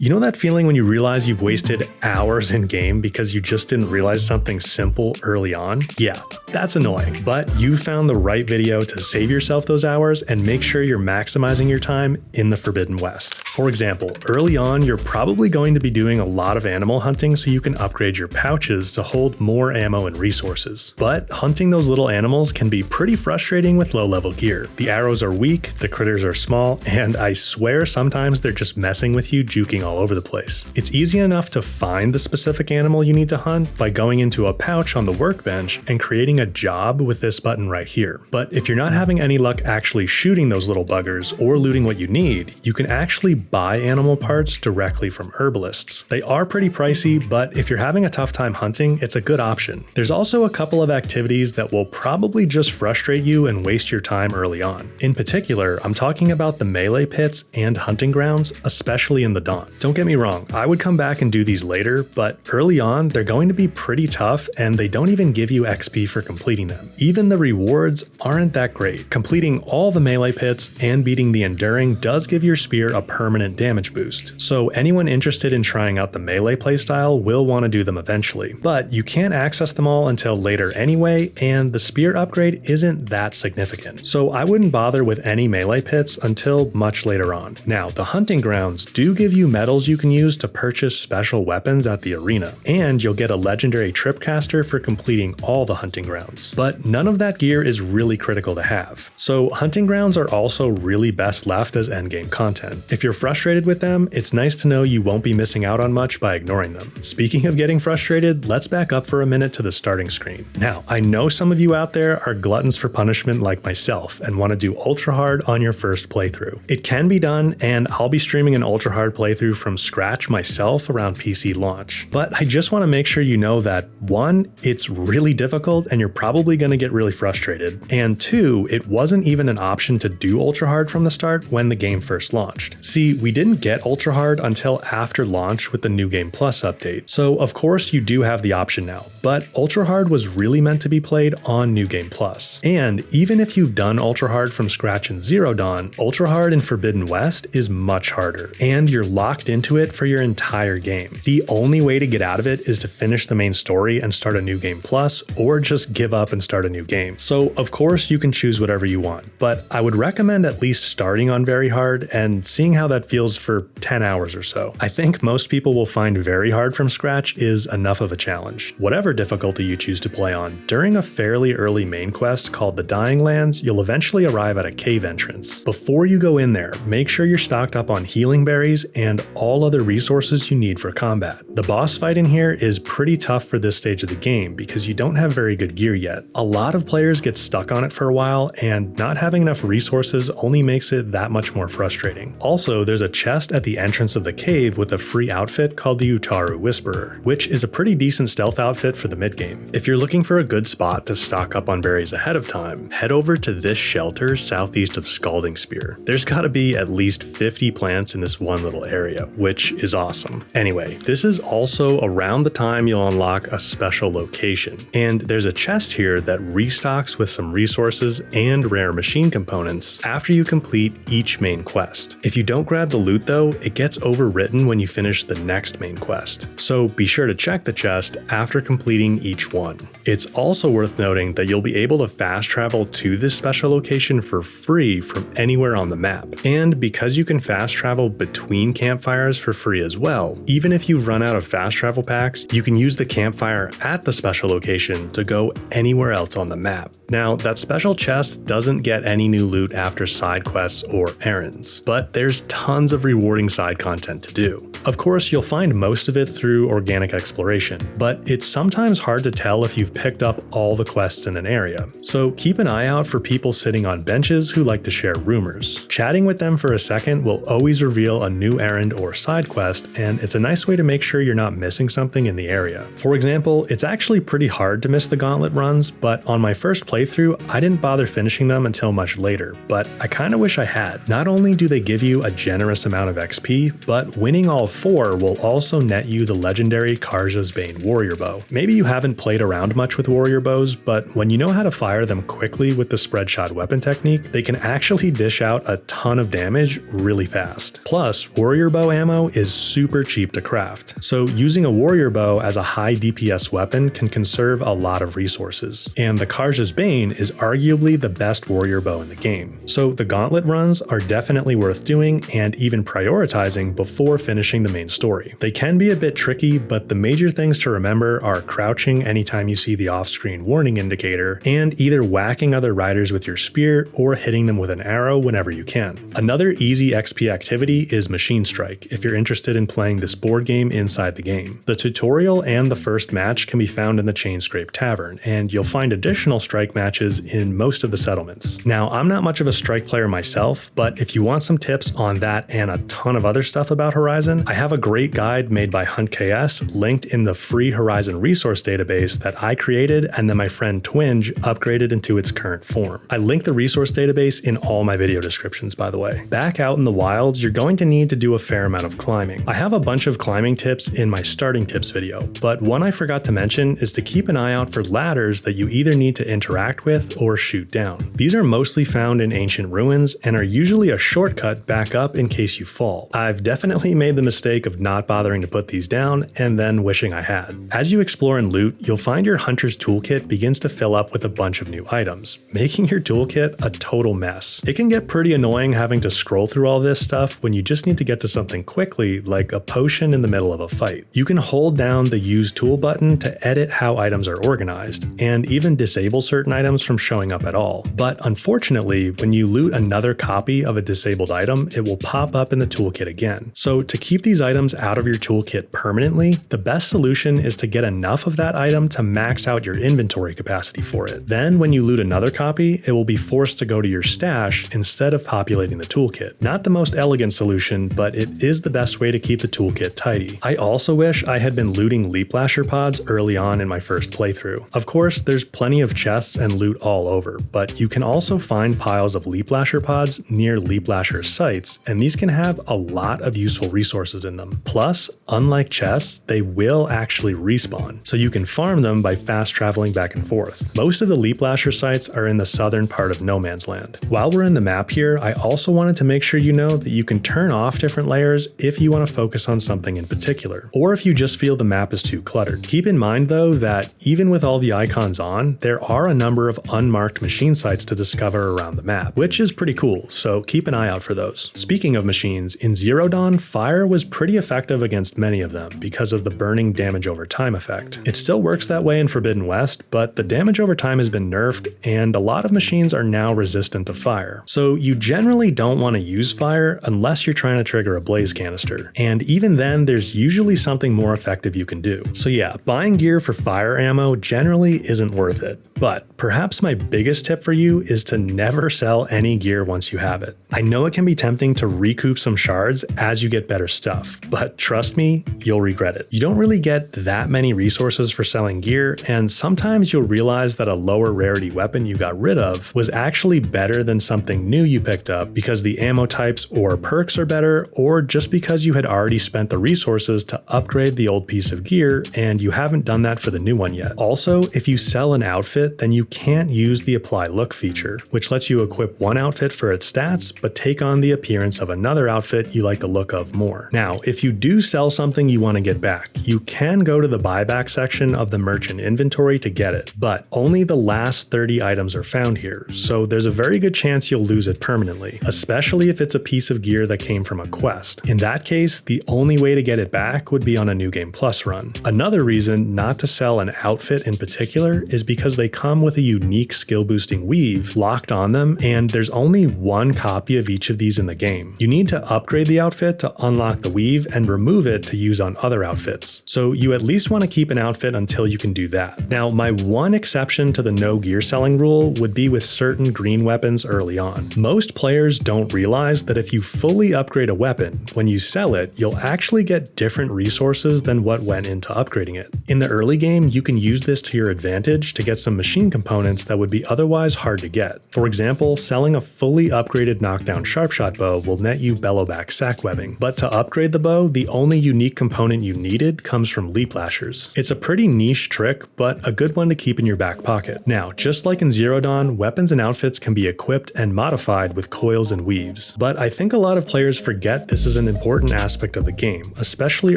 You know that feeling when you realize you've wasted hours in game because you just didn't realize something simple early on? Yeah, that's annoying, but you found the right video to save yourself those hours and make sure you're maximizing your time in the Forbidden West. For example, early on, you're probably going to be doing a lot of animal hunting so you can upgrade your pouches to hold more ammo and resources. But hunting those little animals can be pretty frustrating with low-level gear. The arrows are weak, the critters are small, and I swear sometimes they're just messing with you, juking all over the place. It's easy enough to find the specific animal you need to hunt by going into a pouch on the workbench and creating a job with this button right here. But if you're not having any luck actually shooting those little buggers or looting what you need, you can actually buy animal parts directly from herbalists. They are pretty pricey, but if you're having a tough time hunting, it's a good option. There's also a couple of activities that will probably just frustrate you and waste your time early on. In particular, I'm talking about the melee pits and hunting grounds, especially in the dawn. Don't get me wrong, I would come back and do these later, but early on, they're going to be pretty tough and they don't even give you XP for completing them. Even the rewards aren't that great. Completing all the melee pits and beating the enduring does give your spear a permanent damage boost, so anyone interested in trying out the melee playstyle will want to do them eventually. But you can't access them all until later anyway, and the spear upgrade isn't that significant, so I wouldn't bother with any melee pits until much later on. Now, the hunting grounds do give you medals you can use to purchase special weapons at the arena, and you'll get a legendary tripcaster for completing all the hunting grounds. But none of that gear is really critical to have, so hunting grounds are also really best left as endgame content. If you're frustrated with them, it's nice to know you won't be missing out on much by ignoring them. Speaking of getting frustrated, let's back up for a minute to the starting screen. Now, I know some of you out there are gluttons for punishment like myself and want to do ultra hard on your first playthrough. It can be done, and I'll be streaming an ultra hard playthrough from scratch myself around PC launch. But I just want to make sure you know that 1, it's really difficult and you're probably going to get really frustrated, and 2, it wasn't even an option to do ultra hard from the start when the game first launched. See, we didn't get ultra hard until after launch with the New Game Plus update, so of course you do have the option now, but ultra hard was really meant to be played on New Game Plus. And even if you've done ultra hard from scratch in Zero Dawn, ultra hard in Forbidden West is much harder, and you're locked into it for your entire game. The only way to get out of it is to finish the main story and start a New Game Plus, or just give up and start a new game. So of course you can choose whatever you want, but I would recommend at least starting on very hard and seeing how that feels for 10 hours or so. I think most people will find very hard from scratch is enough of a challenge. Whatever difficulty you choose to play on, during a fairly early main quest called the Dying Lands, you'll eventually arrive at a cave entrance. Before you go in there, make sure you're stocked up on healing berries and all other resources you need for combat. The boss fight in here is pretty tough for this stage of the game because you don't have very good gear yet. A lot of players get stuck on it for a while, and not having enough resources only makes it that much more frustrating. Also, there's a chest at the entrance of the cave with a free outfit called the Utaru Whisperer, which is a pretty decent stealth outfit for the mid-game. If you're looking for a good spot to stock up on berries ahead of time, head over to this shelter southeast of Scalding Spear. There's gotta be at least 50 plants in this one little area, which is awesome. Anyway, this is also around the time you'll unlock a special location, and there's a chest here that restocks with some resources and rare machine components after you complete each main quest. If you don't grab the loot though, it gets overwritten when you finish the next main quest, so be sure to check the chest after completing each one. It's also worth noting that you'll be able to fast travel to this special location for free from anywhere on the map, and because you can fast travel between campfires for free as well, even if you've run out of fast travel packs, you can use the campfire at the special location to go anywhere else on the map. Now, that special chest doesn't get any new loot after side quests or errands, but there's tons of rewarding side content to do. Of course, you'll find most of it through organic exploration, but it's sometimes hard to tell if you've picked up all the quests in an area, so keep an eye out for people sitting on benches who like to share rumors. Chatting with them for a second will always reveal a new errand or side quest, and it's a nice way to make sure you're not missing something in the area. For example, it's actually pretty hard to miss the gauntlet runs, but on my first playthrough, I didn't bother finishing them until much later, but I kinda wish I had. Not only do they give you a generous amount of XP, but winning all 4 will also net you the legendary Karja's Bane warrior bow. Maybe you haven't played around much with warrior bows, but when you know how to fire them quickly with the spread shot weapon technique, they can actually dish out a ton of damage really fast. Plus, warrior bow ammo is super cheap to craft, so using a warrior bow as a high DPS weapon can conserve a lot of resources. And the Karja's Bane is arguably the best warrior bow in the game, so the gauntlet runs are definitely worth doing and even prioritizing before finishing the main story. They can be a bit tricky, but the major things to remember are crouching anytime you see the off-screen warning indicator, and either whacking other riders with your spear or hitting them with an arrow whenever you can. Another easy XP activity is Machine Strike if you're interested in playing this board game inside the game. The tutorial and the first match can be found in the Chainscrape Tavern, and you'll find additional strike matches in most of the settlements. Now, I'm not much of a strike player myself, but if you want some tips on that and a ton of other stuff about Horizon, I have a great guide made by HuntKS linked in the free Horizon resource database that I created and then my friend Twinge upgraded into its current form. I link the resource database in all my video descriptions, by the way. Back out in the wilds, you're going to need to do a fair amount of climbing. I have a bunch of climbing tips in my starting tips video, but one I forgot to mention is to keep an eye out for ladders that you either need to interact with or shoot down. These are mostly found in ancient ruins and are usually a shortcut back up in case you fall. I've definitely made the mistake of not bothering to put these down and then wishing I had. As you explore and loot, you'll find your hunter's toolkit begins to fill up with a bunch of new items, making your toolkit a total mess. It can get pretty annoying having to scroll through all this stuff when you just need to get to something quickly, like a potion in the middle of a fight. You can hold down the use tool button to edit how items are organized, and even disable certain items from showing up at all. But unfortunately, when you loot another copy of a disabled item, it will pop up in the toolkit again. So to keep these items out of your toolkit permanently, the best solution is to get enough of that item to max out your inventory capacity for it. Then when you loot another copy, it will be forced to go to your stash instead of populating the toolkit. Not the most elegant solution, but it is the best way to keep the toolkit tidy. I also wish I had been looting Leap Lasher pods early on in my first playthrough. Of course, there's plenty of chests and loot all over, but you can also find piles of Leap Lasher pods near Leap Lasher sites, and these can have a lot of useful resources in them. Plus, unlike chests, they will actually respawn, so you can farm them by fast traveling back and forth. Most of the Leap Lasher sites are in the southern part of No Man's Land. While we're in the map here, I also wanted to make sure you know that you can turn off different layers if you want to focus on something in particular, or if you just feel the map is too cluttered. Keep in mind though that even with all the icons on, there are a number of unmarked machine sites to discover around the map, which is pretty cool, so keep an eye out for those. Speaking of machines, in Zero Dawn, fire was pretty effective against many of them because of the burning damage over time effect. It still works that way in Forbidden West, but the damage over time has been nerfed, and a lot of machines are now resistant to fire. So you generally don't want to use fire unless you're trying to trigger a blaze canister, and even then there's usually something more effective you can do. So yeah, buying gear for fire ammo generally isn't worth it. But perhaps my biggest tip for you is to never sell any gear once you have it. I know it can be tempting to recoup some shards as you get better stuff, but trust me, you'll regret it. You don't really get that many resources for selling gear, and sometimes you'll realize that a lower rarity weapon you got rid of was actually better than something new you picked up because the ammo types or perks are better, or just because you had already spent the resources to upgrade the old piece of gear and you haven't done that for the new one yet. Also, if you sell an outfit, then you can't use the apply look feature, which lets you equip one outfit for its stats, but take on the appearance of another outfit you like the look of more. Now, if you do sell something you want to get back, you can go to the buyback section of the merchant inventory to get it, but only the last 30 items are found here, so there's a very good chance you'll lose it permanently, especially if it's a piece of gear that came from a quest. In that case, the only way to get it back would be on a New Game Plus run. Another reason not to sell an outfit in particular is because they come with a unique skill boosting weave locked on them, and there's only one copy of each of these in the game. You need to upgrade the outfit to unlock the weave and remove it to use on other outfits. So you at least want to keep an outfit until you can do that. Now, my one exception to the no gear selling rule would be with certain green weapons early on. Most players don't realize that if you fully upgrade a weapon, when you sell it, you'll actually get different resources than what went into upgrading it. In the early game, you can use this to your advantage to get some machine components that would be otherwise hard to get. For example, selling a fully upgraded knockdown sharpshot bow will net you bellowback sack webbing, but to upgrade upgrade the bow, the only unique component you needed comes from leap lashers. It's a pretty niche trick, but a good one to keep in your back pocket. Now, just like in Zero Dawn, weapons and outfits can be equipped and modified with coils and weaves. But I think a lot of players forget this is an important aspect of the game, especially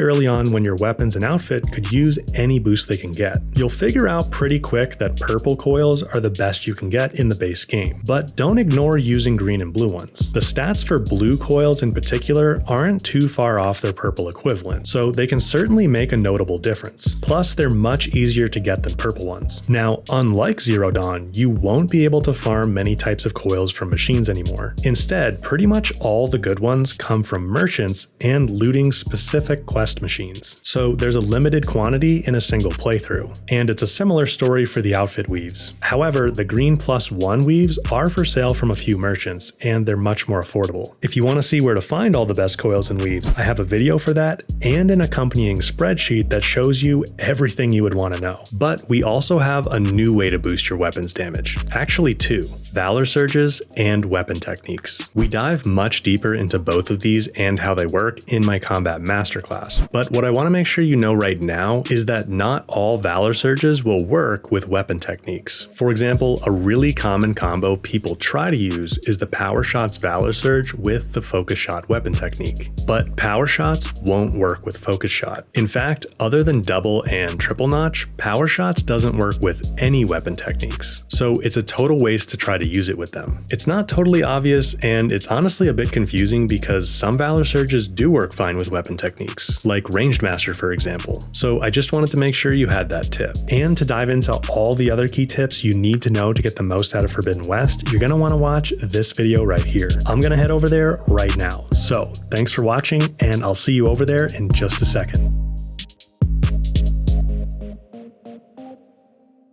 early on when your weapons and outfit could use any boost they can get. You'll figure out pretty quick that purple coils are the best you can get in the base game, but don't ignore using green and blue ones. The stats for blue coils in particular aren't too far off their purple equivalent, so they can certainly make a notable difference. Plus, they're much easier to get than purple ones. Now, unlike Zero Dawn, you won't be able to farm many types of coils from machines anymore. Instead, pretty much all the good ones come from merchants and looting specific quest machines. So there's a limited quantity in a single playthrough. And it's a similar story for the outfit weaves. However, the green +1 weaves are for sale from a few merchants, and they're much more affordable. If you want to see where to find all the best coils and weaves, I have a video for that and an accompanying spreadsheet that shows you everything you would want to know. But we also have a new way to boost your weapons damage. Actually two: Valor surges and weapon techniques. We dive much deeper into both of these and how they work in my combat masterclass. But what I want to make sure you know right now is that not all Valor surges will work with weapon techniques. For example, a really common combo people try to use is the Power Shots Valor Surge with the Focus Shot weapon technique. But Power Shots won't work with Focus Shot. In fact, other than double and triple notch, Power Shots doesn't work with any weapon techniques. So it's a total waste to try to use it with them. It's not totally obvious, and it's honestly a bit confusing because some Valor surges do work fine with weapon techniques, like Ranged Master for example. So I just wanted to make sure you had that tip. And to dive into all the other key tips you need to know to get the most out of Forbidden West, you're gonna wanna watch this video right here. I'm gonna head over there right now. So thanks for watching, and I'll see you over there in just a second.